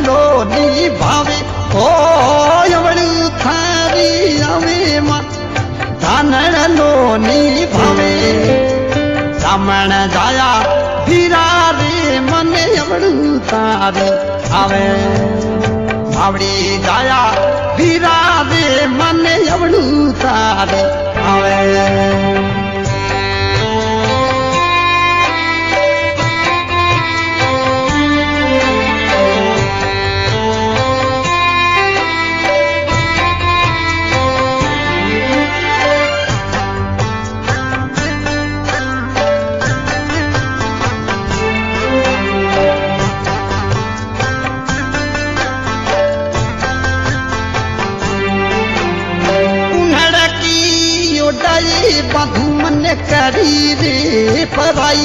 લોની ભાવે ઓ અવળું થારી આવે માં ધાનણ લોની ભાવે સામણ જાયા ધીરા રે મને અવળું તારી આવે ભાવડી જાયા ધીરા રે મને અવળું તારી આવે